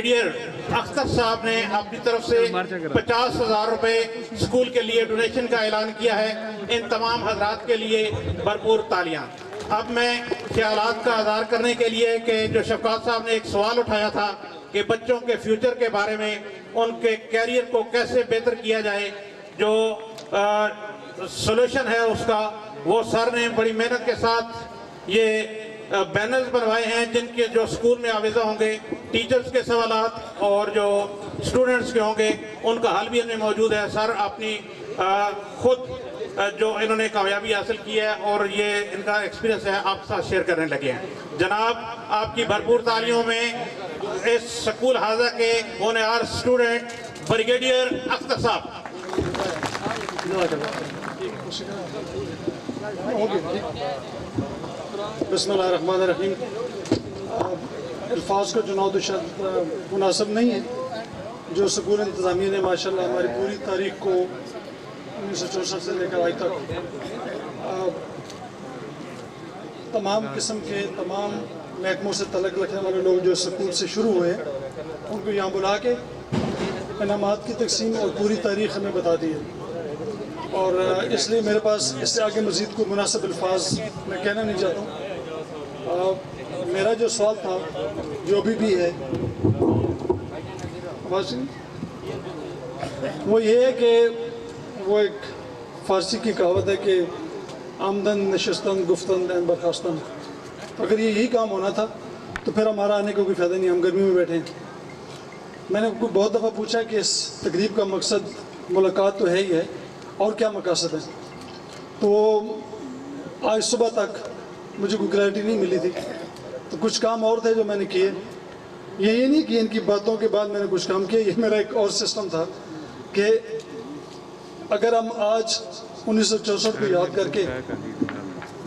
Brigadier Akhtar صاحب نے اپنی طرف سے 50,000 روپے اسکول کے لیے ڈونیشن کا اعلان کیا ہے. ان تمام حضرات کے لیے بھرپور تالیاں. اب میں خیالات کا اظہار کرنے کے لیے کہ جو شفقات صاحب نے ایک سوال اٹھایا تھا کہ بچوں کے فیوچر کے بارے میں ان کے کیریئر کو کیسے بہتر کیا جائے، جو سولوشن ہے اس کا وہ سر نے بڑی محنت کے ساتھ یہ بینرز بنوائے ہیں جن کے جو اسکول میں آویزہ ہوں گے، ٹیچرز کے سوالات اور جو اسٹوڈنٹس کے ہوں گے ان کا حل بھی ان میں موجود ہے. سر اپنی خود جو انہوں نے کامیابی حاصل کی ہے اور یہ ان کا ایکسپیرینس ہے آپ ساتھ شیئر کرنے لگے ہیں. جناب آپ کی بھرپور تالیوں میں اس سکول حاضہ کے ہونہار اسٹوڈنٹ بریگیڈیئر اختر صاحب. بسم اللہ الرحمن الرحیم. الفاظ کا چناؤ تو شاید مناسب نہیں ہے. جو سکول انتظامیہ نے ماشاءاللہ ہماری پوری تاریخ کو 1964 سے لے کر آج تک تمام قسم کے تمام محکموں سے تعلق رکھنے والے لوگ جو سکول سے شروع ہوئے ان کو یہاں بلا کے انعامات کی تقسیم اور پوری تاریخ ہمیں بتا دی ہے. اور اس لیے میرے پاس اس سے آگے مزید کوئی مناسب الفاظ میں کہنا نہیں چاہتا ہوں. میرا جو سوال تھا جو بھی ہے وہ یہ ہے کہ وہ ایک فارسی کی کہاوت ہے کہ آمدن نشستن گفتن این برخاستن. اگر یہی کام ہونا تھا تو پھر ہمارا آنے کا کوئی فائدہ نہیں، ہم گرمی میں بیٹھے ہیں. میں نے بہت دفعہ پوچھا کہ اس تقریب کا مقصد ملاقات تو ہے ہی ہے، اور کیا مقاصد ہے؟ تو آج صبح تک مجھے کوئی کلیئرٹی نہیں ملی تھی. تو کچھ کام اور تھے جو میں نے کیے. یہ نہیں کہ ان کی باتوں کے بعد میں نے کچھ کام کیا. یہ میرا ایک اور سسٹم تھا کہ اگر ہم آج 1964 کو یاد کر کے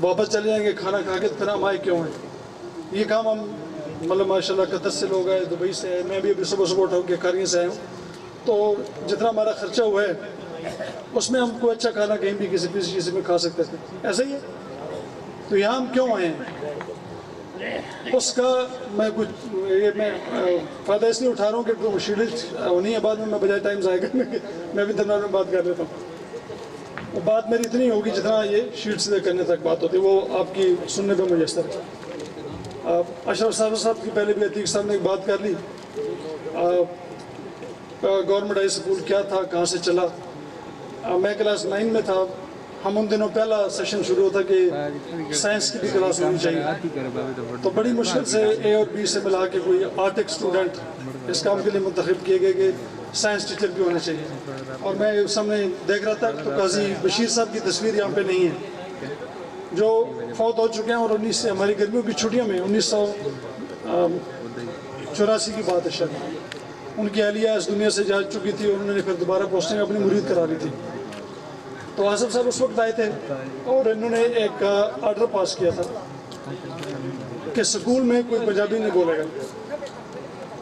واپس چلے جائیں گے کھانا کھا کے تو پھر ہم آئے کیوں ہیں؟ یہ کام ہم مطلب ماشاءاللہ قطر سے لوگ آئے، دبئی سے آئے، میں بھی ابھی صبح اٹھا کے کھاریے سے آیا ہوں. تو جتنا ہمارا خرچہ ہوا ہے اس میں ہم کو اچھا کھانا کہیں بھی کسی چیز میں کھا سکتے تھے. ایسا ہی ہے. تو یہاں ہم کیوں آئے ہیں اس کا میں فائدہ اس لیے اٹھا رہا ہوں کہ وہ شیڈل ہونی ہے بعد میں بجائے ٹائم ضائع کرنے کے میں بھی درمیان میں بات کر لیتا ہوں. وہ بات میری اتنی ہوگی جتنا یہ شیٹ سے کرنے تک بات ہوتی ہے، وہ آپ کی سننے پہ میسر ہے. اشرف صاحب کی پہلے بھی عتیق صاحب نے ایک بات کر لی. گورنمنٹ ہائی اسکول کیا تھا، کہاں سے چلا. میں کلاس 9 میں تھا. ہم ان دنوں پہلا سیشن شروع ہوتا کہ سائنس کی بھی کلاس ہونی چاہیے. تو بڑی مشکل سے اے اور بی سے ملا کے کوئی 8 ایک اسٹوڈنٹ اس کام کے لیے منتخب کیے گئے کہ سائنس ٹیچر بھی ہونا چاہیے. اور میں اس سامنے دیکھ رہا تھا تو قاضی بشیر صاحب کی تصویر یہاں پہ نہیں ہے جو فوت ہو چکے ہیں. اور ہماری گرمیوں کی چھٹیوں میں 1984 کی بات ہے شاید ان کی اہلیہ اس دنیا سے جا چکی تھی اور انہوں نے پھر دوبارہ پوسٹنگ اپنی مرید کرا لی تھی. تو آصف صاحب اس وقت آئے تھے اور انہوں نے ایک آرڈر پاس کیا تھا کہ سکول میں کوئی پنجابی نہیں بولے گا.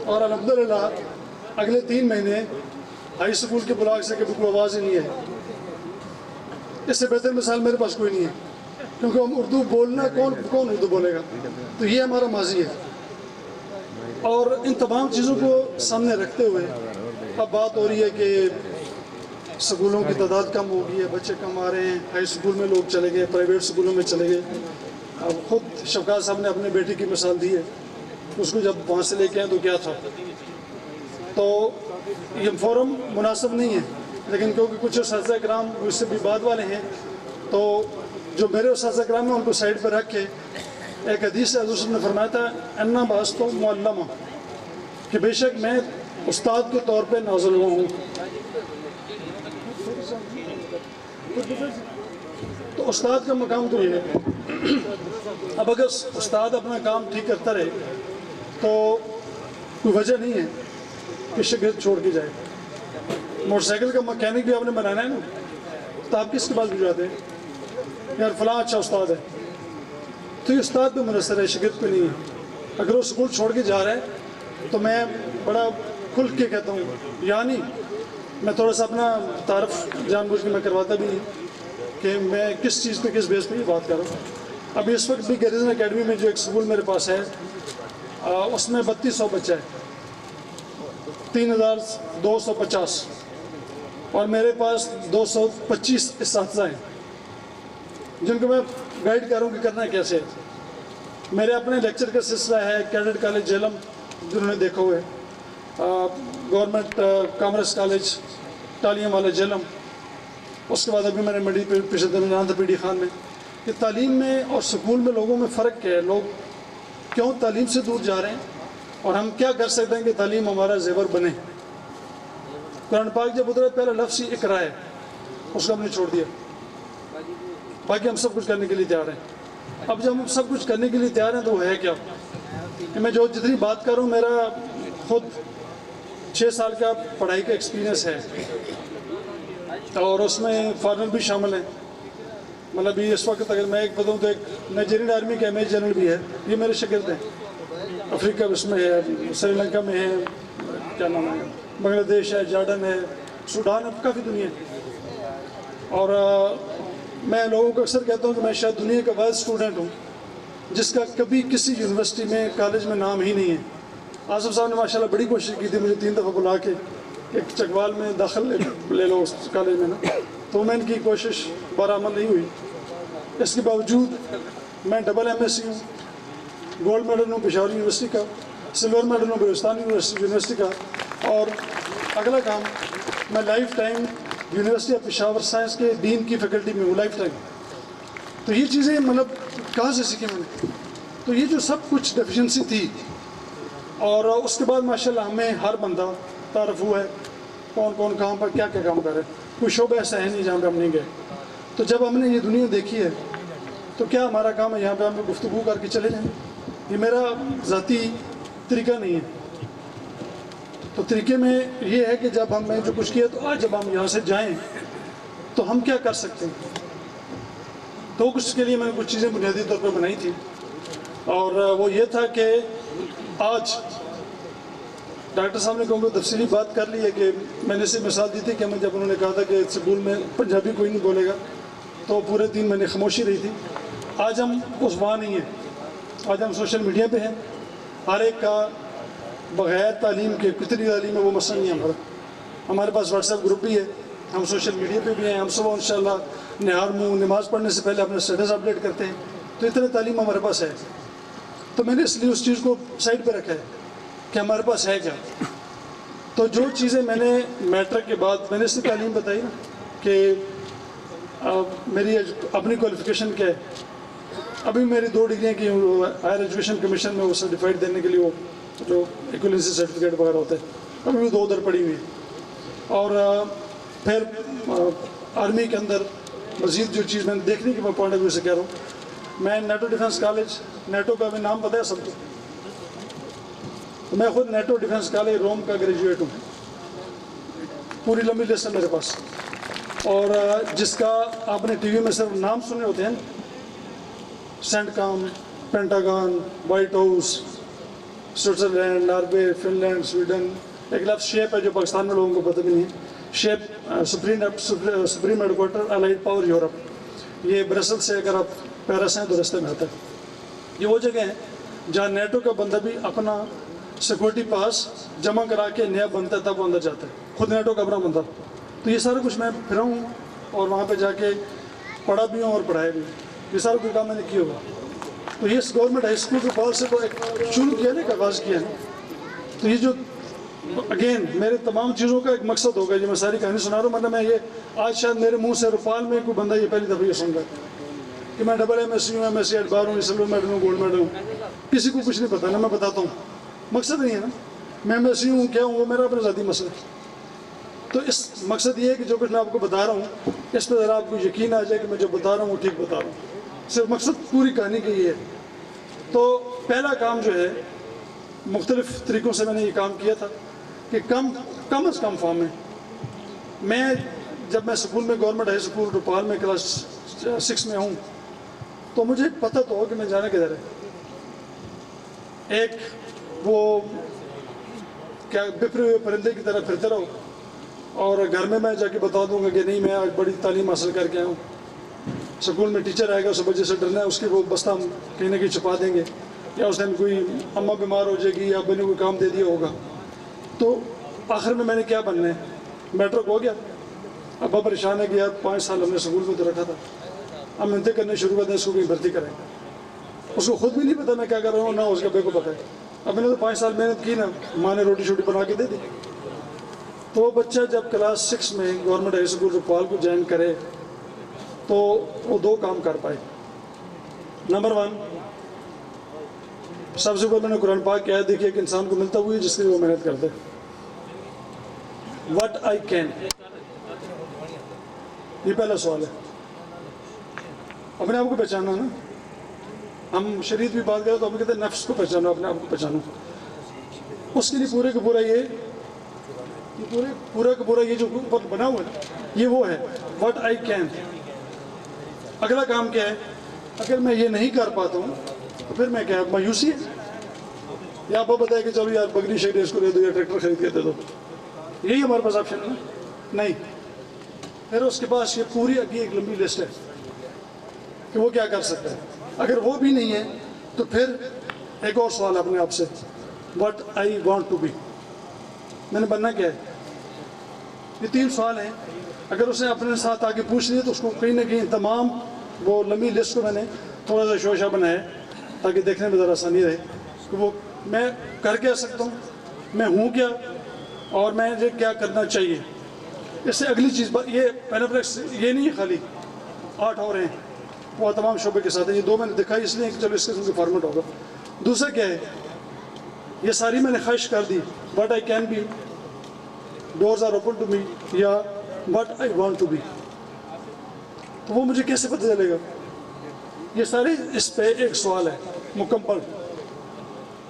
اور الحمدللہ اگلے 3 مہینے ہائی اسکول کے بلاک سے کبھی کوئی آواز ہی نہیں ہے. اس سے بہتر مثال میرے پاس کوئی نہیں ہے کیونکہ ہم اردو بولنا کون اردو بولے گا. تو یہ ہمارا ماضی ہے. اور ان تمام چیزوں کو سامنے رکھتے ہوئے اب بات ہو رہی ہے کہ سکولوں کی تعداد کم ہو گئی ہے، بچے کم آ رہے ہیں، ہائی اسکول میں لوگ چلے گئے، پرائیویٹ سکولوں میں چلے گئے. اب خود شفقات صاحب نے اپنے بیٹے کی مثال دی ہے. اس کو جب وہاں سے لے کے آئے تو کیا تھا. تو یہ فورم مناسب نہیں ہے لیکن کیونکہ کچھ اساتذہ کرام اس سے بھی بعد والے ہیں تو جو میرے اساتذہ کرام ہیں ان کو سائڈ پہ رکھ کے ایک حدیث سے حضور صلی اللہ علیہ وسلم نے فرمایا تھا انا بعثت معلما، کہ بے شک میں استاد کے طور پہ نازل ہوا ہوں. تو استاد کا مقام تو یہ ہے. اب اگر استاد اپنا کام ٹھیک کرتا رہے تو کوئی وجہ نہیں ہے کہ شاگرد چھوڑ کے جائے. موٹر سائیکل کا مکینک بھی آپ نے بنانا ہے نا تو آپ کس کے پاس بھجواتے ہیں یار فلاں اچھا استاد ہے. تو یہ استاد پہ منحصر ہے، شاگرد پہ نہیں ہے. اگر وہ سکول چھوڑ کے جا رہا ہے تو میں بڑا کھل کے کہتا ہوں، یعنی میں تھوڑا سا اپنا تعارف جان بوجھ کے میں کرواتا بھی نہیں کہ میں کس چیز پہ کس بیس پہ یہ بات کر رہا ہوں. ابھی اس وقت بھی گیریزن اکیڈمی میں جو ایک سکول میرے پاس ہے اس میں 3200 بچہ ہے. 3250 اور میرے پاس 225 اساتذہ ہیں جن کو میں گائیڈ کروں کہ کرنا کیسے ہے. میرے اپنے لیکچر کا سلسلہ ہے کیڈٹ کالج جہلم جنہوں نے دیکھا ہوئے، گورنمنٹ کامرس کالج ٹالیاں والا جہلم، اس کے بعد ابھی میں نے مڈی پچھلے دنوں جانا تھا پی ڈی خان میں. کہ تعلیم میں اور سکول میں لوگوں میں فرق کیا ہے، لوگ کیوں تعلیم سے دور جا رہے ہیں اور ہم کیا کر سکتے ہیں کہ تعلیم ہمارا زیور بنے. قرآن پاک جب اترا پہلا لفظ ہی اقرا ہے، اس کو ہم نے چھوڑ دیا، باقی ہم سب کچھ کرنے کے لیے تیار ہیں. اب جب ہم سب کچھ کرنے کے لیے تیار ہیں تو وہ ہے کیا کہ میں جتنی بات کر رہا ہوں، میرا خود 6 سال کا پڑھائی کا ایکسپیرینس ہے اور اس میں فارنر بھی شامل ہیں. مطلب اس وقت اگر میں ایک بتاؤں تو ایک نائجیرین آرمی کا میجر جنرل بھی ہے، یہ میرے شاگرد ہیں. افریقہ اس میں ہے، سری لنکا میں ہے، کیا نام ہے، بنگلہ دیش ہے، جارڈن ہے، سوڈان ہے، کافی دنیا ہے. اور میں لوگوں کو اکثر کہتا ہوں کہ میں شاید دنیا کا واحد اسٹوڈنٹ ہوں جس کا کبھی کسی یونیورسٹی میں کالج میں نام ہی نہیں ہے. آصف صاحب نے ماشاءاللہ بڑی کوشش کی تھی مجھے 3 دفعہ بلا کے ایک چکوال میں داخل لے لو اس کالج میں نا، تو میں ان کی کوشش برآمد نہیں ہوئی. اس کے باوجود میں ڈبل ایم ایس سی ہوں، گولڈ میڈل ہوں پشاور یونیورسٹی کا، سلور میڈل ہوں بلوچستان یونیورسٹی کا، اور اگلا کام میں life time university of Peshawar science کے ڈین کی فیکلٹی میں ہوں لائف ٹائم. تو یہ چیزیں مطلب کہاں سے سیکھی میں نے؟ تو یہ جو سب کچھ ڈیفیشنسی تھی، اور اس کے بعد ماشاءاللہ ہمیں ہر بندہ تعارف ہوا ہے کون کون کہاں پر کیا کیا کام کر رہے ہیں. کوئی شعبہ ایسا ہے نہیں جہاں پہ ہم نہیں گئے. تو جب ہم نے یہ دنیا دیکھی ہے تو کیا ہمارا کام ہے یہاں پہ ہم گفتگو کر کے چلے جائیں؟ یہ میرا ذاتی طریقہ نہیں ہے. تو طریقے میں یہ ہے کہ جب ہم نے جو کچھ کیا تو آج جب ہم یہاں سے جائیں تو ہم کیا کر سکتے ہیں. تو کچھ کے لیے میں نے کچھ چیزیں بنیادی طور پر بنائی تھی، اور وہ یہ تھا کہ آج ڈاکٹر صاحب نے کہوں تفصیلی بات کر لی ہے کہ میں نے اسے مثال دی تھی کہ ہمیں جب انہوں نے کہا تھا کہ سکول میں پنجابی کوئی نہیں بولے گا تو پورے 3 مہینے خاموشی رہی تھی. آج ہم اس وہاں نہیں ہیں، آج ہم سوشل میڈیا پہ ہیں. ہر ایک کا بغیر تعلیم کے کتنی تعلیم ہے وہ مسئلہ نہیں ہے ہمارے پاس واٹس ایپ گروپ بھی ہے، ہم سوشل میڈیا پہ بھی ہیں. ہم صبح انشاءاللہ نہار منہ نماز پڑھنے سے پہلے اپنے اسٹیٹس اپڈیٹ کرتے ہیں. تو اتنا تعلیم ہمارے پاس ہے. تو میں نے اس لیے اس چیز کو سائڈ پہ رکھا ہے کہ ہمارے پاس ہے کیا. تو جو چیزیں میں نے میٹرک کے بعد میں نے اس سے تعلیم بتائی نا کہ میری اپنی کوالیفیکیشن کیا ہے. ابھی میری 2 ڈگریاں کی ہائر ایجوکیشن کمیشن میں وہ سرٹیفائڈ دینے کے لیے وہ جو ایکویلنسی سرٹیفکیٹ وغیرہ ہوتا ہے ابھی وہ 2 ادھر پڑی ہوئی ہیں. اور پھر آرمی کے اندر مزید جو چیز میں نے دیکھنے کے پوائنٹ آف ویو سے کہہ رہا ہوں، میں نیٹو ڈیفنس کالج، نیٹو کا بھی نام پتہ ہے سب کو، میں خود نیٹو ڈیفنس کالج روم کا گریجویٹ ہوں. پوری لمبی لسٹ ہے میرے پاس، اور جس کا آپ نے ٹی وی میں صرف نام سنے ہوتے ہیں، CENTCOM, Pentagon, White House, Switzerland, Norway, Finland, Sweden. ایک لفظ شیپ ہے جو پاکستان میں لوگوں کو پتہ بھی نہیں ہے. SHAPE supreme headquarter allied power Europe, یہ برسل سے اگر آپ پیرس ہیں تو رستے میں آتا ہے. یہ وہ جگہ ہیں جہاں نیٹو کا بندہ بھی اپنا سیکورٹی پاس جمع کرا کے نیا بنتا ہے تب وہ اندر جاتا ہے، خود نیٹو کا اپنا بندہ. تو یہ سارا کچھ میں پھرا ہوں اور وہاں پہ جا کے پڑھا بھی ہوں اور پڑھایا بھی ہوں. یہ سارا کچھ کام میں نے کیا ہوگا. تو یہ گورنمنٹ ہائی اسکول کے پاس سے تو ایک شروع کیا نا، ایک آغاز کیا ہے. تو یہ جو اگین میرے تمام چیزوں کا ایک مقصد ہوگا، جو میں ساری کہانی سنا رہا ہوں. مطلب میں یہ آج شاید میرے منہ سے رپال میں کوئی بندہ یہ پہلی دفعہ یہ سن رہا ہے کہ میں ڈبل ایم ایس سی ہوں، ایم ایس سی ایٹ بار ہوں، سلور میڈل ہوں، گولڈ میڈل ہوں. کسی کو کچھ نہیں پتا نا، میں بتاتا ہوں. مقصد نہیں ہے نا میں ایم ایس سی ہوں کیا ہوں، وہ میرا اپنا ذاتی مسئلہ ہے. تو اس مقصد یہ ہے کہ جو کچھ میں آپ کو بتا رہا ہوں اس پہ ذرا آپ کو یقین آ جائے کہ میں جو بتا رہا ہوں وہ ٹھیک بتا رہا ہوں. صرف مقصد پوری کہانی کا یہ ہے. تو پہلا کام جو ہے مختلف طریقوں سے میں نے یہ کام کیا تھا کہ کم از کم فارم میں جب میں اسکول میں گورنمنٹ ہائی اسکول روپال میں کلاس 6 میں ہوں تو مجھے پتہ تو ہو کہ میں جانا کدھر ہے. ایک وہ کیا بپھرے ہوئے پرندے کی طرح پھرتے رہو اور گھر میں جا کے بتا دوں گا کہ نہیں میں آج بڑی تعلیم حاصل کر کے آیا ہوں. اسکول میں ٹیچر آئے گا، اس وجہ سے ڈرنا ہے، اس کی وہ بستہ ہم کہیں نہ کہیں چھپا دیں گے، یا اس دن کوئی اماں بیمار ہو جائے گی یا ابے نے کوئی کام دے دیا ہوگا تو آخر میں نے کیا بننا ہے؟ میٹرک ہو گیا. ابا پریشان ہے کہ یار 5 سال ہم نے اسکول میں تو رکھا تھا, ہم محنتیں کرنے شروع کرتے ہیں, اس کو کہیں بھرتی کریں. اس کو خود بھی نہیں پتا میں کیا کر رہا ہوں, نہ اس کے ابے کو پتا ہے. اب میں نے تو 5 سال محنت کی نا, ماں نے روٹی شوٹی بنا کے دے دی. تو وہ بچہ جب کلاس 6 میں گورنمنٹ ہائی اسکول رپال کو جوائن کرے تو وہ 2 کام کر پائے. نمبر 1, سب سے پہلے میں نے قرآن پاک کی آیت دیکھی کہ انسان کو ملتا ہوئی جس کے لیے وہ محنت کرتے. وٹ آئی کین, یہ پہلا سوال ہے. اپنے آپ کو پہچانا نا, ہم شریعت بھی بات کریں تو ہم کہتے ہیں نفس کو پہچانو, اپنے آپ کو پہچانو. اس کے لیے پورے کا پورا یہ جو اوپر بنا ہوا ہے یہ وہ ہے وٹ آئی کین. اگلا کام کیا ہے؟ اگر میں یہ نہیں کر پاتا ہوں تو پھر میں کیا, مایوسی ہے, یا آپ کو بتائیں کہ چلو یار بکری شکری اس کو دے دو یا ٹریکٹر خرید کے دے دو, یہی ہمارے پاس آپشن ہے نا؟ نہیں. پھر اس کے پاس یہ پوری اگلی ایک لمبی لسٹ ہے کہ وہ کیا کر سکتا ہے. اگر وہ بھی نہیں ہے تو پھر ایک اور سوال اپنے آپ سے, what I want to be, میں نے بننا کیا ہے. یہ 3 سوال ہیں. اگر اسے اپنے ساتھ آگے پوچھ لیے تو اس کو کہیں نہ کہیں تمام وہ لمبی لسٹ کو میں نے تھوڑا سا شوشہ بنایا ہے تاکہ دیکھنے میں ذرا آسانی رہے کہ وہ میں کر کیا سکتا ہوں, میں ہوں کیا, اور میں کیا کرنا چاہیے. اس سے اگلی چیز یہ پینافلیکس یہ نہیں ہے خالی, 8 اور ہیں وہ تمام شعبے کے ساتھ ہیں. یہ 2 میں نے دکھائی اس لیے کہ چلو اس قسم کے فارمیٹ ہوگا. دوسرا کیا ہے, یہ ساری میں نے خواہش کر دی, what I can be, doors are open to me, یا what I want to be. تو وہ مجھے کیسے پتہ چلے گا؟ یہ سارے اس پہ ایک سوال ہے مکمل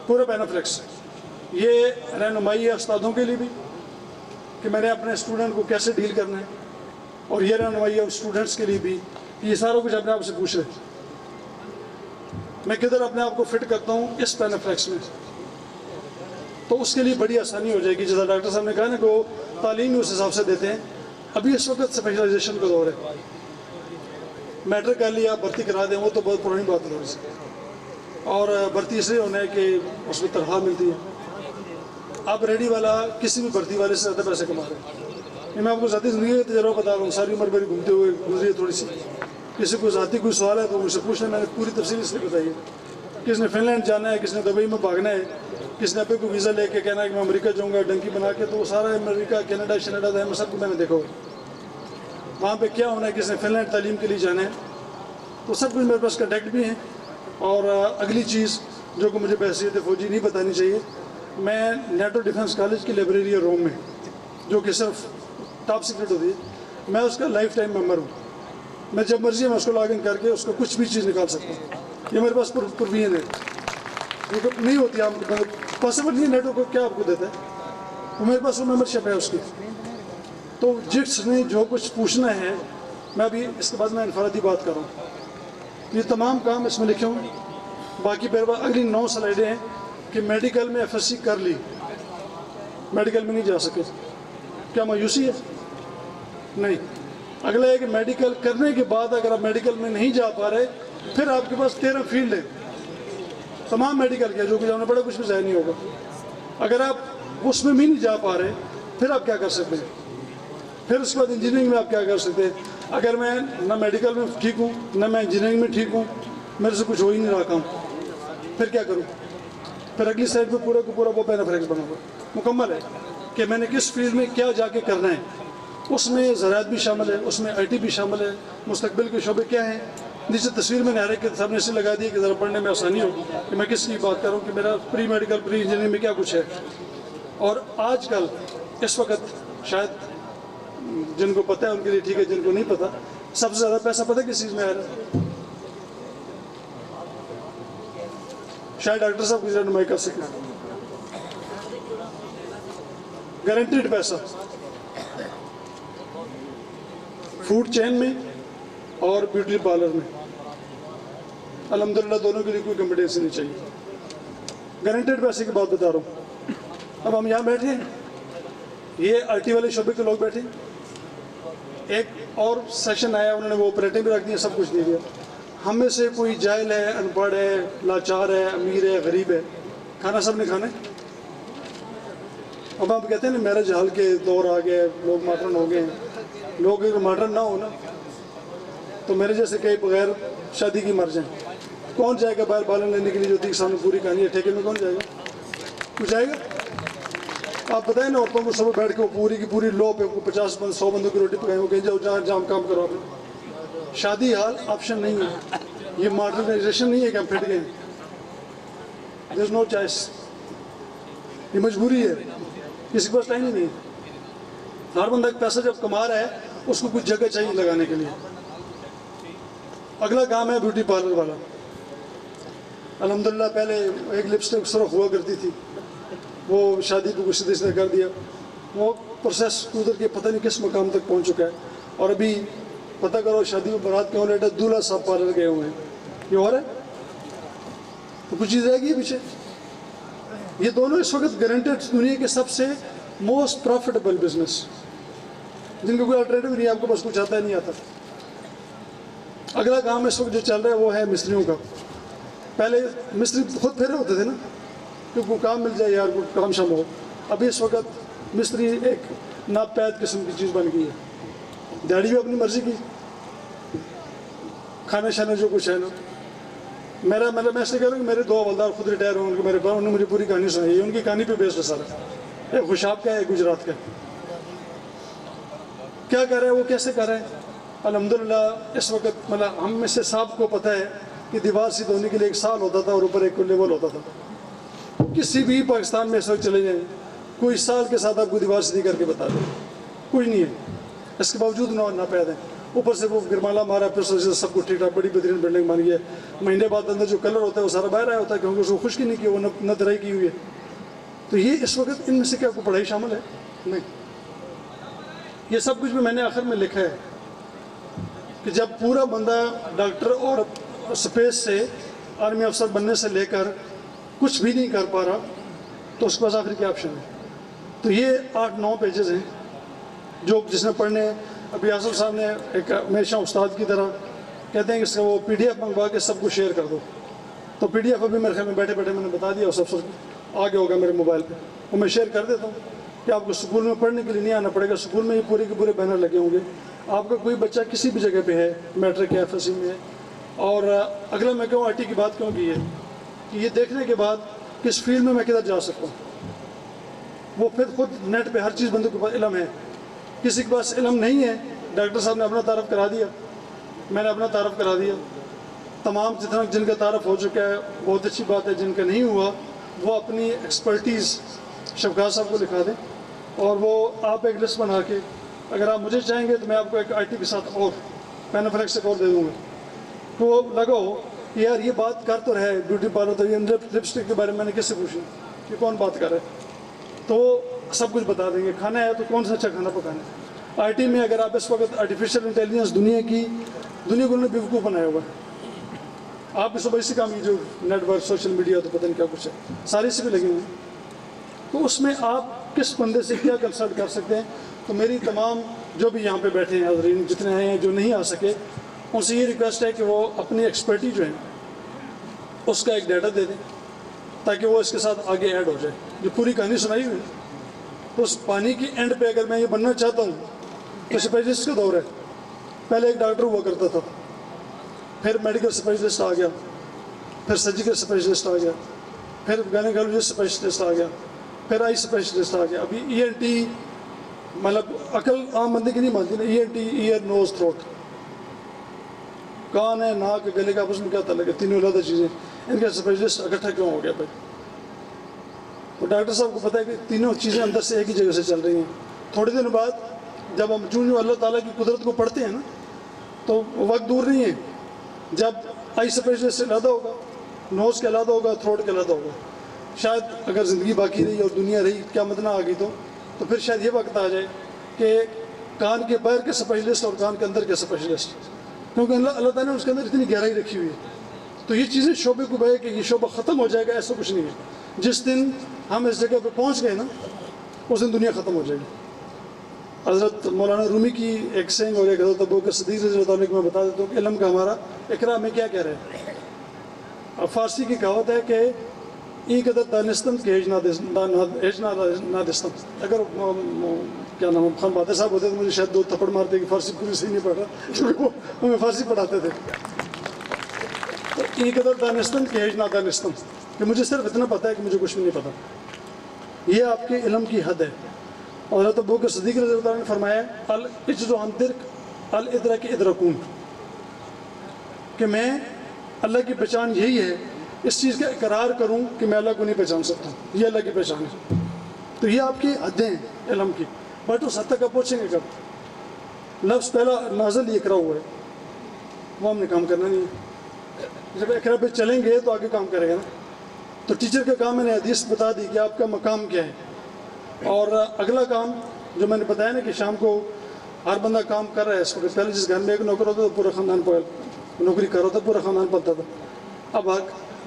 پورا پینافلیکس. یہ رہنمائی ہے استادوں کے لیے بھی کہ میں نے اپنے اسٹوڈنٹ کو کیسے ڈیل کرنا ہے, اور یہ رہنمائی ہے اسٹوڈنٹس کے لیے بھی کہ یہ سارا کچھ اپنے آپ سے پوچھ رہے میں کدھر اپنے آپ کو فٹ کرتا ہوں اس پینافلیکس میں. تو اس کے لیے بڑی آسانی ہو جائے گی. جیسا ڈاکٹر صاحب نے کہا نا کہ وہ تعلیم اس حساب سے دیتے ہیں. ابھی اس وقت اسپیشلائزیشن کا دور ہے. میٹرک کر لیا بھرتی کرا دیں وہ تو بہت پرانی بات ہے تھوڑی سی, اور بھرتی اس لیے ہونا ہے کہ اس میں تنخواہ ملتی ہے. اب ریڈی والا کسی بھی بھرتی والے سے زیادہ پیسے کما رہے ہیں. میں آپ کو ذاتی زندگی کا تجربہ بتا رہا ہوں, ساری عمر میری گھومتے ہوئے گزری ہے تھوڑی سی. کسی کو ذاتی کوئی سوال ہے تو مجھ سے پوچھنا, میں نے پوری تفصیل اس لیے بتائی ہے. کس نے فن لینڈ جانا ہے, کس نے دبئی میں بھاگنا ہے, کس نے اپنے کو ویزا لے کے کہنا ہے کہ میں امریکہ جاؤں گا ڈنکی بنا کے, تو وہ سارا امریکہ کینیڈا شنیڈا میں سب کو میں نے دیکھا ہوا وہاں پہ کیا ہونا ہے. کس نے فن لینڈ تعلیم کے لیے جانا ہے, تو سب کچھ میرے پاس کنٹیکٹ بھی ہیں. اور اگلی چیز جو کہ مجھے بحیثیت فوجی نہیں بتانی چاہیے, میں نیٹو ڈیفنس کالج کی لائبریری ہے روم میں, جو کہ صرف ٹاپ سیکرٹ ہوتی ہے, میں اس کا لائف ٹائم ممبر ہوں. میں جب مرضی میں اس کو لاگ ان کر کے اس کو کچھ بھی چیز نکال سکتا ہوں. یہ میرے پاس پروین ہے, کیونکہ نہیں ہوتی آپ پاسبل نہیں. نیٹو کو کیا آپ کو دیتا ہے, وہ میرے پاس وہ ممبر شپ ہے اس کی. تو جس نے جو کچھ پوچھنا ہے, میں ابھی اس کے بعد میں انفرادی بات کر رہا ہوں, یہ تمام کام اس میں لکھے ہوں. باقی میرے پاس اگلی 9 سلائیڈیں ہیں کہ میڈیکل میں ایف ایس سی کر لی, میڈیکل میں نہیں جا سکے, کیا مایوسی ہے؟ نہیں. اگلا ہے کہ میڈیکل کرنے کے بعد اگر آپ میڈیکل میں نہیں جا پا رہے, پھر آپ کے پاس 13 فیلڈ ہیں تمام میڈیکل کے, جو کہ جانا پڑا کچھ بھی ضائع نہیں ہوگا. اگر آپ اس میں بھی نہیں جا پا رہے, پھر آپ کیا کر سکتے ہیں؟ پھر اس کے بعد انجینئرنگ میں آپ کیا کر سکتے ہیں؟ اگر میں نہ میڈیکل میں ٹھیک ہوں, نہ میں انجینئرنگ میں ٹھیک ہوں, میرے سے کچھ ہو ہی نہیں رہا کام, پھر کیا کروں؟ پھر اگلی سائڈ پہ پورا کا پورا وہ پینافلیکس بنا ہوا مکمل ہے کہ میں نے کس فیلڈ میں کیا جا کے کرنا ہے. اس میں زراعت بھی شامل ہے, اس میں آئی ٹی بھی شامل ہے, مستقبل کے شعبے کیا ہیں. نیچے تصویر میں نے ہر ایک سب نے اسے لگا دی کہ ذرا پڑھنے میں آسانی ہو کہ میں کس کی بات کروں, کہ میرا پری میڈیکل پری انجینئرنگ میں کیا کچھ ہے. اور آج کل اس وقت شاید جن کو پتہ ہے ان کے لیے ٹھیک ہے, جن کو نہیں پتہ, سب سے زیادہ پیسہ پتہ کس چیز میں آ رہا ہے؟ شاید ڈاکٹر صاحب کی رہنمائی کر سکیں. گارنٹیڈ پیسہ فوڈ چین میں اور بیوٹی پارلر میں, الحمدللہ دونوں کے لیے کوئی کمپٹیشن نہیں چاہیے. گارنٹیڈ پیسے کی بات بتا رہا ہوں. اب ہم یہاں بیٹھے ہیں, یہ آئی ٹی والے شعبے کے لوگ بیٹھے ہیں. ایک اور سیشن آیا, انہوں نے وہ آپریٹیں بھی رکھ دیا, سب کچھ دے دیا. ہم میں سے کوئی جاہل ہے, ان پڑھ ہے, لاچار ہے, امیر ہے, غریب ہے, کھانا سب نے کھانا ہے. اب آپ کہتے ہیں نا میرج ہال کے دور آ گئے, لوگ ماڈرن ہو گئے ہیں. لوگ اگر ماڈرن نہ ہو نا تو میرے جیسے کئی بغیر شادی کی مر جائیں. کون جائے گا باہر بالن لینے کے لیے جو تھی سامنے پوری کہانی ہے ٹھیکے میں, کون جائے گا؟ کوئی جائے گا؟ آپ بتائیں نا عورتوں کو صبح بیٹھ کے وہ پوری کی پوری لو پہ 50 100 بندوں کی روٹی پکائیں, وہ کہیں جاؤ جہاں جام کام کرو. آپ شادی حال آپشن نہیں ہے, یہ ماڈرنائزیشن نہیں ہے کہ ہم پھٹ گئے. دیر از نو چوائس, یہ مجبوری ہے, کسی کے پاس ٹائم ہی نہیں ہے. ہر بندہ پیسہ جب کما رہا ہے اس کو کچھ جگہ چاہیے لگانے کے لیے. اگلا کام ہے بیوٹی پارلر والا. الحمدللہ پہلے ایک لپسٹک سرخ ہوا کرتی تھی, وہ شادی کو کچھ سیدھے سیدھے کر دیا, وہ پروسیس ادھر کے پتہ نہیں کس مقام تک پہنچ چکا ہے. اور ابھی پتہ کرو شادی میں بارات کے ہونے دولہا صاحب پارلر گئے ہوئے ہیں. یہ ہو رہا ہے تو کچھ چیز رہ گئی ہے پیچھے. یہ دونوں اس وقت گارنٹیڈ دنیا کے سب سے موسٹ پروفیٹیبل بزنس, جن کا کوئی الٹرنیٹو نہیں ہے, آپ کو بس کچھ آتا ہے نہیں آتا. اگلا کام اس وقت جو چل رہا ہے وہ ہے مستریوں کا. پہلے مستری خود پھیرے ہوتے تھے نا کہ کوئی کام مل جائے یار, کوئی کام شام ہو. ابھی اس وقت مستری ایک ناپید قسم کی چیز بن گئی ہے. ڈیڈی بھی اپنی مرضی کی, کھانا شانا جو کچھ ہے نا. میں ایسے کہہ رہا ہوں کہ میرے 2 حوالدار خود ریٹائر ہوں گے, میرے پاس انہوں نے مجھے پوری کہانی سنائی ہے. ان کی کہانی پہ بیسڈ ہے سارا. ایک خوشاب کا ہے, ایک گجرات کا ہے. کیا کر رہے ہیں وہ, کیسے کر رہے ہیں؟ الحمدللہ اس وقت مطلب ہم میں سے سب کو پتہ ہے کہ دیوار سیدھ ہونے کے لیے 1 سال ہوتا تھا اور اوپر ایک لیول ہوتا تھا. کسی بھی پاکستان میں اس وقت چلے جائیں, کوئی سال کے ساتھ آپ کو دیوار سیدھی کر کے بتا دیں, کوئی نہیں ہے. اس کے باوجود ناپید ہیں. اوپر سے وہ گرمالا مارا, پھر سب کچھ ٹھیک ٹھاک بڑی بہترین بلڈنگ بن گئی ہے. مہینے بعد اندر جو کلر ہوتا ہے وہ سارا باہر آیا ہوتا ہے, کیونکہ اس کو خشکی نہیں کی, وہ نہ درائی کی ہوئی ہے. تو یہ اس وقت ان میں سے کیا کوئی پڑھائی شامل ہے؟ نہیں. یہ سب کچھ بھی میں نے آخر میں لکھا ہے کہ جب پورا بندہ ڈاکٹر اور اسپیس سے آرمی افسر بننے سے لے کر کچھ بھی نہیں کر پا رہا تو اس کے پاس آخر کیا آپشن ہے. تو یہ 8-9 پیجز ہیں جو جس نے پڑھنے ہیں. ابھی آصف صاحب نے ایک ہمیشہ استاد کی طرح کہتے ہیں کہ اس کا وہ PDF منگوا کے سب کو شیئر کر دو. تو PDF ابھی میرے خیال میں بیٹھے بیٹھے میں نے بتا دیا اس افسر کو, آگے ہوگا میرے موبائل پہ, وہ میں شیئر کر دیتا ہوں کہ آپ کو اسکول میں پڑھنے کے لیے نہیں آنا پڑے گا. اسکول میں یہ پورے کے پورے بینر لگے ہوں گے. آپ کا کوئی بچہ کسی بھی جگہ پہ ہے, میٹرک یا FSC میں ہے. اور اگلا میں کہوں IT کی بات کیوں کی ہے کہ یہ دیکھنے کے بعد کس فیلڈ میں کدھر جا سکتا ہوں. وہ پھر خود نیٹ پہ ہر چیز بندے کے پاس علم ہے. کسی کے پاس علم نہیں ہے, ڈاکٹر صاحب نے اپنا تعارف کرا دیا, میں نے اپنا تعارف کرا دیا. تمام جتنا جن کا تعارف ہو چکا ہے بہت اچھی بات ہے. جن کا نہیں ہوا وہ اپنی ایکسپرٹیز شفقات صاحب کو لکھا دیں, اور وہ آپ ایک لسٹ بنا کے, اگر آپ مجھے چاہیں گے تو میں آپ کو ایک IT کے ساتھ اور پینافلیکس ایک اور دے دوں گا. تو وہ لگاؤ کہ یار یہ بات کر تو رہے بیوٹی پارلر, تو یہ لپسٹک کے بارے میں نے کس سے پوچھی کہ کون بات کر رہا ہے, تو سب کچھ بتا دیں گے. کھانا ہے تو کون سا اچھا کھانا پکانا ہے. IT میں اگر آپ اس وقت آرٹیفیشیل انٹیلیجنس دنیا کو انہوں نے بیوقوف بنایا ہوا ہے. آپ اس صبح اسی کام کی جو نیٹ ورک سوشل میڈیا تو پتہ نہیں کیا کچھ ہے, سارے سے بھی لگے ہوئے ہیں. تو اس میں آپ کس بندے سے کیا کنسلٹ کر سکتے ہیں. تو میری تمام جو بھی یہاں پہ بیٹھے ہیں حاضرین جتنے ہیں جو نہیں آ سکے, ان سے یہ ریکویسٹ ہے کہ وہ اپنی ایکسپرٹی جو ہے اس کا ایک ڈیٹا دے دیں تاکہ وہ اس کے ساتھ آگے ایڈ ہو جائے. جو پوری کہانی سنائی ہوئی تو اس پانی کی اینڈ پہ اگر میں یہ بننا چاہتا ہوں تو اسپیشلسٹ کا دور ہے. پہلے ایک ڈاکٹر ہوا کرتا تھا, پھر میڈیکل اسپیشلسٹ آ گیا, پھر سرجیکل اسپیشلسٹ آ گیا, پھر گائنیکالوجسٹ اسپیشلسٹ آ گیا, پھر آئی اسپیشلسٹ آ گیا. ابھی ENT مطلب عقل عام بندے کی نہیں مانتی نا. ENT ایئر نوز تھروٹ, کان ہے ناک گلے کا آپس میں کیا تعلق ہے, تینوں علیحدہ چیزیں. ان کا اسپیشلسٹ اکٹھا کیوں ہو گیا بھائی؟ تو ڈاکٹر صاحب کو پتہ ہے کہ تینوں چیزیں اندر سے ایک ہی جگہ سے چل رہی ہیں. تھوڑے دن بعد جب ہم چون اللہ تعالیٰ کی قدرت کو پڑھتے ہیں نا تو وقت دور نہیں ہے جب آئی اسپیشلسٹ علیحدہ ہوگا, نوز کے علیحدہ ہوگا, تھروٹ کے علیحدہ ہوگا. شاید اگر زندگی باقی رہی اور دنیا رہی, قیامت نہ آ گئی تو پھر شاید یہ وقت آ جائے کہ کان کے باہر کے اسپیشلسٹ اور کان کے اندر کے اسپیشلسٹ, کیونکہ اللہ تعالیٰ نے اس کے اندر اتنی گہرائی رکھی ہوئی ہے. تو یہ چیزیں شعبے کو بھائی کہ یہ شعبہ ختم ہو جائے گا ایسا کچھ نہیں ہے. جس دن ہم اس جگہ پہ پہنچ گئے نا اس دن دنیا ختم ہو جائے گی. حضرت مولانا رومی کی ایک سینگ اور ایک حضرت ابوبکر صدیق رضی اللہ عنہ کو میں بتا دیتا ہوں کہ علم کا ہمارا اقرا میں کیا کہہ رہے ہیں. اب فارسی کی کہاوت ہے کہ ای قدر دانستم کہ ہیج نہ دستم. اگر کیا نام خان بہادر صاحب ہوتے تو مجھے شاید 2 تھپڑ مارتے کہ فارسی پوری صحیح نہیں پڑھ رہا، کیونکہ وہ ہمیں فارسی پڑھاتے تھے. تو ای قدر دانستم کہ ہیج نہ دانستم، کہ مجھے صرف اتنا پتہ ہے کہ مجھے کچھ بھی نہیں پتہ. یہ آپ کے علم کی حد ہے. اور حضرت ابوبکر صدیق رضی اللہ عنہ نے فرمایا العجز عن درک الادراک ادرکون، کہ میں اللہ کی پہچان یہی ہے اس چیز کا اقرار کروں کہ میں اللہ کو نہیں پہچان سکتا، یہ اللہ کی پہچان ہے. تو یہ آپ کی حدیں ہیں علم کی. بٹ اس حد تک آپ پہنچیں گے کب؟ لفظ پہلا نازل یہ اقرا ہوا ہے، وہ ہم نے کام کرنا نہیں ہے. جب اقرا پہ چلیں گے تو آگے کام کرے گا نا. تو ٹیچر کا کام میں نے حدیث بتا دی کہ آپ کا مقام کیا ہے. اور اگلا کام جو میں نے بتایا نا کہ شام کو ہر بندہ کام کر رہا ہے اس وقت. پہلے جس گھر میں ایک نوکر ہوتا تو پورا خاندان نوکری کر رہا تھا، پورا خاندان پلتا تھا. اب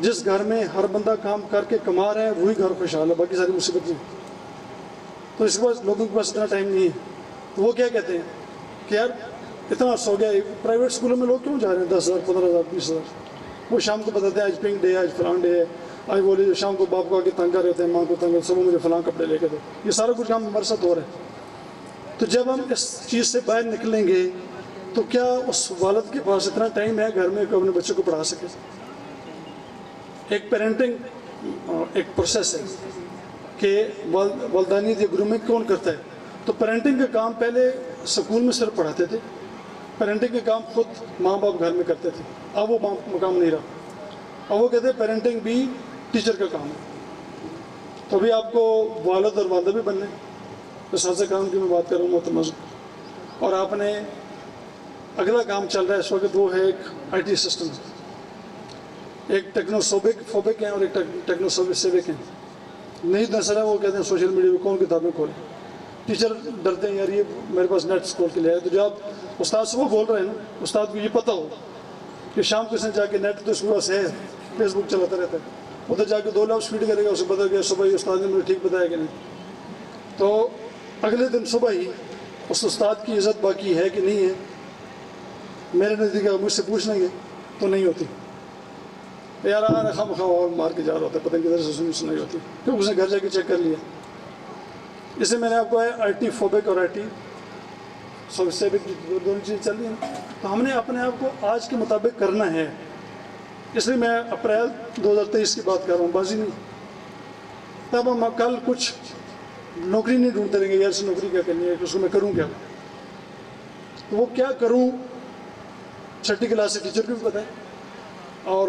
جس گھر میں ہر بندہ کام کر کے کما رہے ہیں وہی گھر خوشحال ہے، باقی ساری مصیبت نہیں. تو اس کے پاس لوگوں کے پاس اتنا ٹائم نہیں ہے. تو وہ کیا کہتے ہیں کہ یار اتنا سو گیا. پرائیویٹ اسکولوں میں لوگ کیوں جا رہے ہیں 10,000 15,000 20,000؟ وہ شام کو بتاتے ہیں آج پنک ڈے ہے، آج فلان ڈے ہے. آج بولے شام کو باپ کو آ کے تنگ کر رہے ہیں، ماں کو تنگ صبح مجھے فلاں کپڑے لے کے دو. یہ سارا کچھ کام ہمارے ساتھ ہو رہا ہے. تو جب ہم اس چیز سے باہر نکلیں گے تو کیا اس والد کے پاس اتنا ٹائم ہے گھر میں کہ اپنے بچوں کو پڑھا سکے؟ ایک پیرنٹنگ ایک پروسیس ہے کہ والدانیت یا گرومنگ کون کرتا ہے. تو پیرنٹنگ کا کام پہلے سکول میں صرف پڑھاتے تھے، پیرنٹنگ کا کام خود ماں باپ گھر میں کرتے تھے. اب وہ مقام نہیں رہا. اب وہ کہتے ہیں پیرنٹنگ بھی ٹیچر کا کام ہے. تو ابھی آپ کو والد اور والدہ بھی بننے اساتذہ کام کی میں بات کر رہا ہوں محترم. اور آپ نے اگلا کام چل رہا ہے اس وقت، وہ ہے ایک آئی ٹی سسٹم. ایک ٹیکنوفوبک ہیں اور ایک ٹیکنوسیوک ہیں. نئی نسل ہے وہ کہتے ہیں سوشل میڈیا پہ کون کتابیں کھولیں. ٹیچر ڈرتے ہیں یار یہ میرے پاس نیٹ کھول کے لے آئے. تو جو آپ استاد سے وہ بول رہے ہیں نا، استاد کو یہ پتہ ہو کہ شام کو اس نے جا کے نیٹ تو اس کے پاس ہے، فیس بک چلاتا رہتا ہے، ادھر جا کے 2 لفظ فیڈ کرے گا، اسے پتا گیا صبح ہی استاد نے مجھے ٹھیک بتایا کہ نہیں. تو اگلے دن صبح ہی اس استاد کی عزت باقی ہے کہ نہیں ہے؟ میرے نزدیک مجھ سے پوچھ لیں گے تو نہیں ہوتی. یار خواہ اور مار کے جا رہا ہوتا ہے، پتہ نہیں کدھر سے سنائی ہوتی، کیونکہ اس نے گھر جا کے چیک کر لیا. اس سے میں نے آپ کو آئی ٹی فوبک اور آئی ٹی سیوک دونوں چیزیں چل رہی ہیں. تو ہم نے اپنے آپ کو آج کے مطابق کرنا ہے. اس لیے میں اپریل 2023 کی بات کر رہا ہوں، بازی نہیں. تب ہم کل کچھ نوکری نہیں ڈھونڈتے رہیں گے یار سے نوکری کیا کرنی ہے، اس کو میں کروں کیا. تو وہ کیا کروں 6ٹھی کلاس سے ٹیچر کو بھی پتہ ہے. اور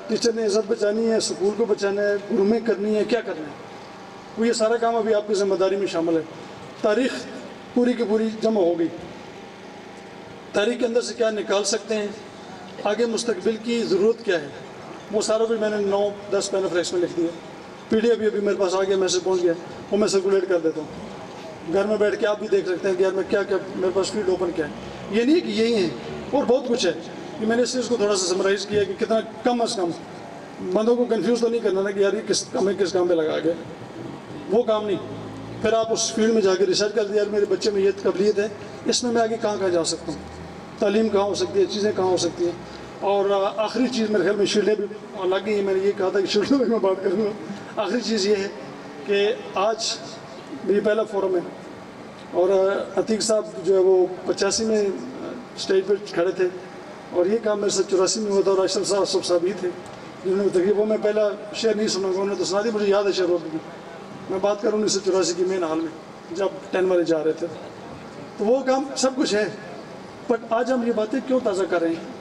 ٹیچر نے عزت بچانی ہے، اسکول کو بچانا ہے، گرومنگ کرنی ہے، کیا کرنا ہے. وہ یہ سارا کام ابھی آپ کی ذمہ داری میں شامل ہے. تاریخ پوری کی پوری جمع ہو گئی. تاریخ کے اندر سے کیا نکال سکتے ہیں، آگے مستقبل کی ضرورت کیا ہے، وہ سارا کچھ میں نے 9-10 پیراگرافس میں لکھ دیا. پی ڈی ابھی میرے پاس آ گیا، میسج پہنچ گیا، وہ میں سرکولیٹ کر دیتا ہوں. گھر میں بیٹھ کے آپ بھی دیکھ سکتے ہیں کہ یار میں کیا کیا میرے پاس فیلڈ اوپن کیا ہے. یہ نہیں کہ یہی ہیں، اور بہت کچھ ہے. کہ میں نے اس چیز کو تھوڑا سا سمرائز کیا کہ کتنا کم از کم بندوں کو کنفیوز تو نہیں کرنا نا کہ یار یہ کس کام پہ لگا گیا. وہ کام نہیں. پھر آپ اس فیلڈ میں جا کے ریسرچ کر دیا، یار میرے بچے میں یہ قابلیت ہے، اس میں آگے کہاں جا سکتا ہوں. تعلیم کہاں ہو سکتی ہے، چیزیں کہاں ہو سکتی ہیں. اور آخری چیز میرے خیال میں شیلڈیں بھی لگ گئی ہیں. میں نے یہ کہا تھا کہ شیلڈوں میں بات کروں گا. آخری چیز یہ ہے کہ آج یہ پہلا فورم ہے، اور عتیق صاحب جو ہے وہ 85 میں اسٹیج پہ کھڑے تھے، اور یہ کام میرے سے 84 میں ہوا تھا. اور اشرف صاحب سب صاحب ہی تھے جنہوں نے تقریباً، وہ میں پہلا شعر نہیں سنا گا، انہوں نے تو سنا دی، مجھے یاد ہے شعر. میں بات کروں 1984 کی مین حال میں جب 10 والے جا رہے تھے. تو وہ کام سب کچھ ہے. بٹ آج ہم یہ باتیں کیوں تازہ کر رہے ہیں؟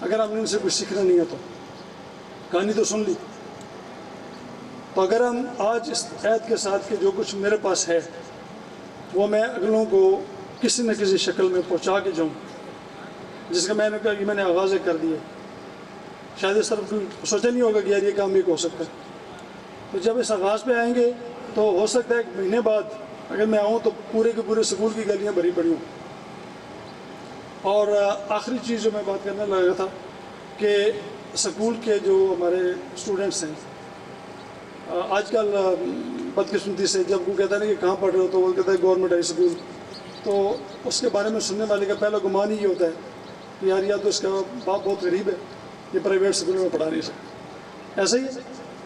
اگر ہم نے ان سے کچھ سیکھنا نہیں ہے تو کہانی تو سن لی. تو اگر ہم آج اس عہد کے ساتھ کہ جو کچھ میرے پاس ہے وہ میں اگلوں کو کسی نہ کسی شکل میں پہنچا کے جاؤں، جس کا میں نے کہا کہ میں نے آغاز کر دیا. شاید اس طرف سوچا نہیں ہوگا کہ یار یہ کام بھی ہو سکتا ہے. تو جب اس آغاز پہ آئیں گے تو ہو سکتا ہے 1 مہینے بعد اگر میں آؤں تو پورے کے پورے سکول کی گلیاں بھری پڑی ہوں. اور آخری چیز جو میں بات کرنے لگا تھا کہ سکول کے جو ہمارے اسٹوڈنٹس ہیں، آج کل بدقسمتی سے جب وہ کہتا ہے نا کہ کہاں پڑھ رہے ہو تو وہ کہتا ہے گورنمنٹ ہائی اسکول. تو اس کے بارے میں سننے والے کا پہلا گمان ہی یہ ہوتا ہے کہ یار یا تو اس کا باپ بہت غریب ہے، یہ پرائیویٹ اسکول میں پڑھا نہیں سکتا. ایسا ہی ہے.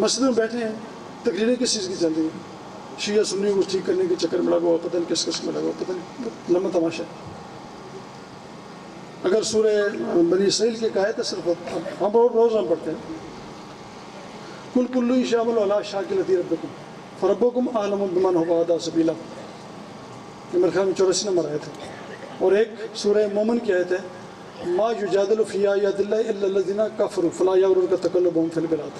مسجد میں بیٹھے ہیں، تقریریں کس چیز کی چل رہی ہیں؟ شیعہ سنی کو ٹھیک کرنے کے چکر میں لگا ہوا، پتہ نہیں کس قسم میں لگا ہوا، پتہ نہیں لمبا تماشا ہے۔ اگر سورہ بنی اسرائیل کی ایک آیت ہے، صرف ہم روز ہم پڑھتے ہیں، کل کلو شامل علی شاکلتی ربکم فربکم اعلم بمن هو اهدی سبیلا، یہ میرے خیال میں 84 نمبر آیت ہے۔ اور ایک سورہ مومن کی آیت ہے، ما یجادل فی آیات اللہ الا الذین کفروا فلا یغررک تقلبهم فی البلاد۔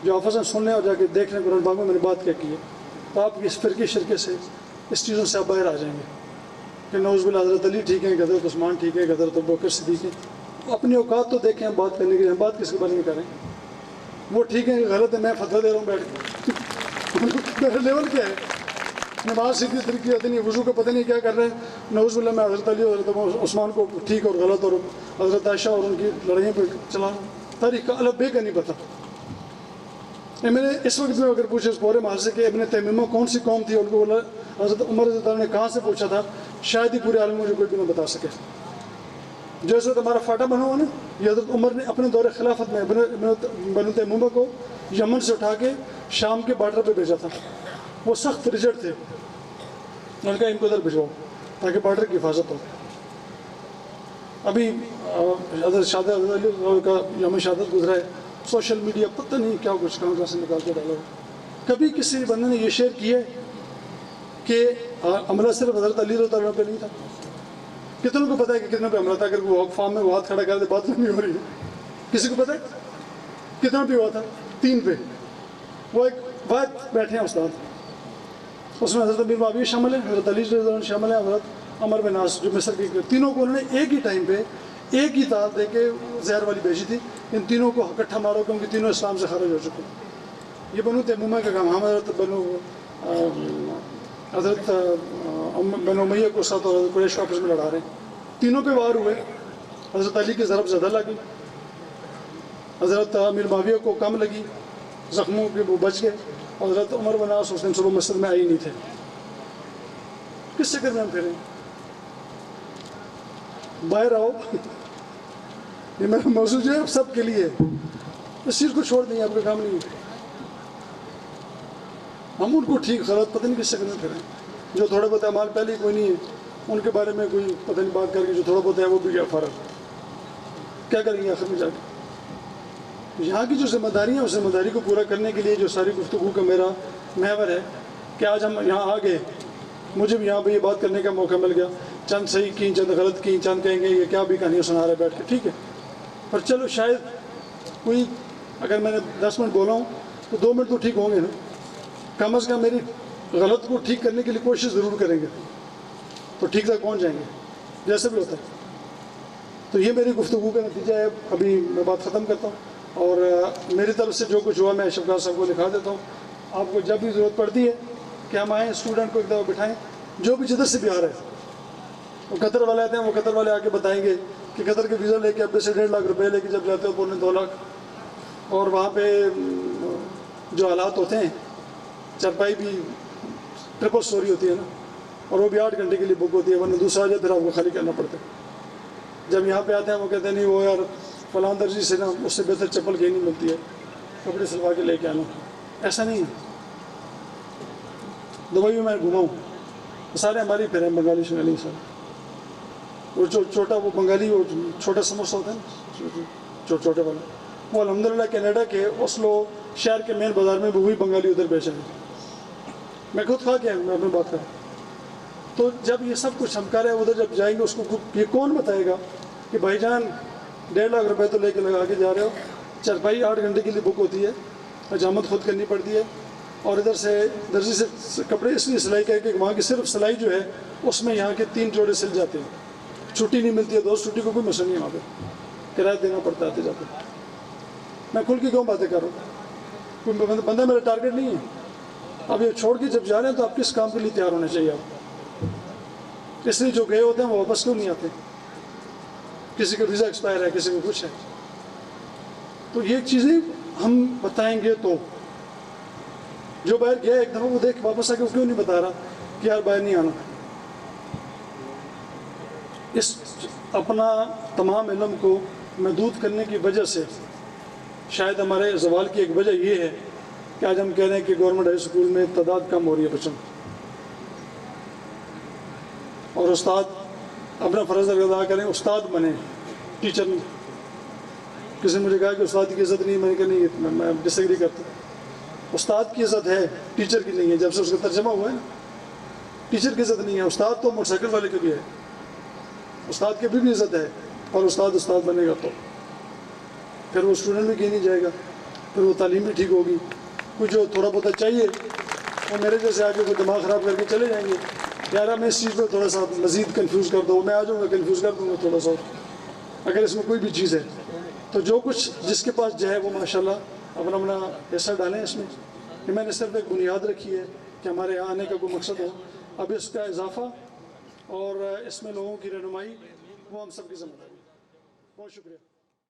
جو آفس میں سننے اور جا کے دیکھنے قرآن پاک میں نے بات کیا کی ہے، تو آپ اس فرقے شرکے سے، اس چیزوں سے آپ باہر آ جائیں گے کہ نعوذ باللہ حضرت علی ٹھیک ہیں، حضرت عثمان ٹھیک ہیں، حضرت ابوبکر صدیق ہیں۔ اپنی اوقات تو دیکھیں، ہم بات کرنے کے لیے ہم بات کس کے بارے میں کریں؟ وہ ٹھیک ہے کہ غلط ہے، میں فتویٰ دے رہا ہوں بیٹھ کے، میرا لیول کیا ہے؟ نماز سیدھی طریقے آتی نہیں، وضو کا پتہ نہیں کیا کر رہے ہیں، نعوذ باللہ میں حضرت علی اور حضرت عثمان کو ٹھیک اور غلط اور حضرت عائشہ اور ان کی لڑائیوں پہ چلا تاریخ کا الگ بے کا نہیں پتہ۔ میں نے اس وقت میں اگر پوچھے اس پورے محل سے کہ ابن تیمیہ کون سی قوم تھی، ان کو بولا حضرت عمر رضی اللہ عنہ نے کہاں سے پوچھا تھا، شاید ہی پورے عالم میں مجھے کوئی بھی نہ بتا سکے۔ جو اس وقت ہمارا فاٹا بنا ہوا نا، یہ حضرت عمر نے اپنے دور خلافت میں ابن تیمیہ کو یمن سے اٹھا کے شام کے بارڈر پہ بھیجا تھا۔ وہ سخت ریجٹ تھے، انہوں نے کہا ان کو ادھر بھجواؤ تاکہ بارڈر کی حفاظت ہو۔ ابھی حضرت شہادت علی کا یوم شہادت گزرا ہے، سوشل میڈیا پتہ نہیں کیا کچھ کہاں سے نکال کے ڈالا ہو۔ کبھی کسی بندے نے یہ شیئر کیا ہے کہ عملہ صرف حضرت علی رضی اللہ عنہ پہ نہیں تھا؟ کتنوں کو پتہ ہے کہ کتنے پہ حملہ تھا؟ اگر وہ فارم میں وہ ہاتھ کھڑا کر دے بات نہیں ہو رہی ہے، کسی کو پتہ ہے کتنا پہ ہوا تھا؟ 3 پہ۔ وہ ایک بات بیٹھے ہیں استاد، اس میں حضرت امیر معاویہ شامل ہے، حضرت علی رضی اللہ عنہ شامل ہے، حضرت عمر بن عاص جو مصر کے، تینوں کو انہوں نے ایک ہی ٹائم پہ ایک ہی تار دے کے زہر والی بھیجی تھی، ان تینوں کو اکٹھا مارو کیونکہ تینوں اسلام سے خارج ہو چکے۔ یہ بنو تیمومہ کا کام، ہم حضرت بنو امیہ کو ساتھ اور قریش کو آپس میں لڑا رہے ہیں، تینوں پہ وار ہوئے۔ حضرت علی کی ضرب زیادہ لگی، حضرت امیر معاویہ کو کم لگی، زخموں کے وہ بچ گئے، اور حضرت عمر بن عاص اس دن صبح مسجد میں آئے ہی نہیں تھے۔ کس چکر میں ہم پھریں؟ باہر آؤ، یہ میرا موضوع جو ہے سب کے لیے ہے، اس چیز کو چھوڑ دیں، آپ کا کام نہیں ہے۔ ہم ان کو ٹھیک غلط پتہ نہیں کس چکر میں پھریں، جو تھوڑے بہت اعمال پہلے ہی کوئی نہیں ہے، ان کے بارے میں کوئی پتہ نہیں بات کر کے جو تھوڑا بہت ہے وہ بھی کیا فرق، کیا کریں گے آخر میں جا کے؟ یہاں کی جو ذمہ داری ہیں اس ذمہ داری کو پورا کرنے کے لیے جو ساری گفتگو کا میرا محور ہے کہ آج ہم یہاں آ گئے، مجھے بھی یہاں پہ یہ بات کرنے کا موقع مل گیا، چند صحیح کی، چند غلط کی، چند کہیں گے یہ کیا بھی کہانیاں سنا رہا ہے بیٹھ کے، ٹھیک ہے، پر چلو شاید کوئی، اگر میں نے 10 منٹ بولا ہوں تو 2 منٹ تو ٹھیک ہوں گے نا، کم از کم میری غلط کو ٹھیک کرنے کے لیے کوشش ضرور کریں گے تو ٹھیک تک پہنچ جائیں گے، جیسے بھی ہوتا ہے۔ تو یہ میری گفتگو کا نتیجہ ہے۔ ابھی میں بات ختم کرتا ہوں، اور میری طرف سے جو کچھ ہوا میں شفقات صاحب کو لکھا دیتا ہوں۔ آپ کو جب بھی ضرورت پڑتی ہے کہ ہم آئیں، اسٹوڈنٹ کو ایک دفعہ بٹھائیں، جو بھی جدھر سے بھی آ رہے ہیں، وہ قطر والے آتے ہیں، وہ قطر والے آ کے بتائیں گے کہ قطر کے ویزا لے کے اب سے 1.5 لاکھ روپے لے کے جب جاتے ہو 2.25 لاکھ، اور وہاں پہ جو حالات ہوتے ہیں، چارپائی بھی ٹرپل سٹوری ہوتی ہے نا، اور وہ بھی 8 گھنٹے کے لیے بک ہوتی ہے، ورنہ دوسرا آ جائے پھر آپ کو خالی کرنا پڑتا ہے۔ جب یہاں پہ آتے ہیں وہ کہتے ہیں نہیں وہ یار فلاں درجی سے نا اس سے بہتر چپل کہیں نہیں ملتی ہے، کپڑے سلوا کے لے کے آنا، ایسا نہیں ہے۔ دبئی میں گھما ہوں، سارے ہماری پھر ہیں، بنگالی شنگالی سارے، وہ جو چھوٹا وہ بنگالی وہ چھوٹا سموسہ ہوتا ہے نا، چھوٹے والا، وہ الحمدللہ کینیڈا کے اوسلو شہر کے مین بازار میں وہی بنگالی ادھر بیچا ہے، میں خود کھا کے آیا ہوں، میں اپنی بات کروں۔ تو جب یہ سب کچھ ہم کر رہے ہیں، ادھر جب جائیں گے اس کو یہ کون بتائے گا کہ بھائی جان 1.5 لاکھ روپے تو لے کے لگا کے جا رہے ہو، چارپائی 8 گھنٹے کے لیے بک ہوتی ہے، حجامت خود کرنی پڑتی ہے، اور ادھر سے درزی سے کپڑے اس لیے سلائی کر کے وہاں کی صرف سلائی جو ہے اس میں یہاں کے 3 جوڑے سل جاتے ہیں، چھٹی نہیں ملتی ہے، 2 چھٹی کو کوئی مسئلہ نہیں ہے، وہاں پہ کرایہ دینا پڑتا ہے آتے جاتے۔ میں کھل کے کیوں باتیں کر رہا ہوں، کوئی بندہ میرا ٹارگیٹ نہیں ہے۔ اب یہ چھوڑ کے جب جا رہے ہیں تو آپ کس کام کے لیے تیار ہونے چاہیے آپ، اس لیے جو گئے ہوتے ہیں وہ واپس کیوں نہیں آتے، کسی کا ویزا ایکسپائر ہے، کسی کو کچھ ہے، تو یہ چیزیں ہم بتائیں گے تو جو باہر گیا ایک دفعہ وہ دیکھ واپس آ کے وہ کیوں نہیں بتا رہا کہ یار باہر نہیں آنا۔ اس اپنا تمام علم کو محدود کرنے کی وجہ سے شاید ہمارے زوال کی ایک وجہ یہ ہے کہ آج ہم کہہ رہے ہیں کہ گورنمنٹ ہائی اسکول میں تعداد کم ہو رہی ہے بچوں کی، اور استاد اپنا فرض ادا کریں، استاد بنیں، ٹیچر نہیں۔ کسی نے مجھے کہا کہ استاد کی عزت نہیں، میں نے کہا نہیں، میں ڈس ایگری کرتا ہوں۔ استاد کی عزت ہے، ٹیچر کی نہیں ہے۔ جب سے اس کا ترجمہ ہوا ہے نا، ٹیچر کی عزت نہیں ہے، استاد تو موٹر سائیکل والے کی بھی ہے، استاد کی بھی عزت ہے، اور استاد بنے گا تو پھر وہ اسٹوڈنٹ بھی کہیں نہیں جائے گا، پھر وہ تعلیم بھی ٹھیک ہوگی۔ کچھ جو تھوڑا بہت چاہیے وہ میرے جیسے آگے کوئی دماغ خراب کر کے چلے جائیں گے، یار ہمیں اس چیز میں تھوڑا سا مزید کنفیوز کر دو، میں آ جاؤں گا کنفیوز کر دوں گا تھوڑا سا، اگر اس میں کوئی بھی چیز ہے تو جو کچھ جس کے پاس جائے وہ ماشاءاللہ اپنا حصہ ڈالیں اس میں۔ کہ میں نے صرف ایک بنیاد رکھی ہے کہ ہمارے یہاں آنے کا کوئی مقصد ہو، اب اس کا اضافہ اور اس میں لوگوں کی رہنمائی وہ ہم سب کی ذمہ داری ہے۔ بہت شکریہ۔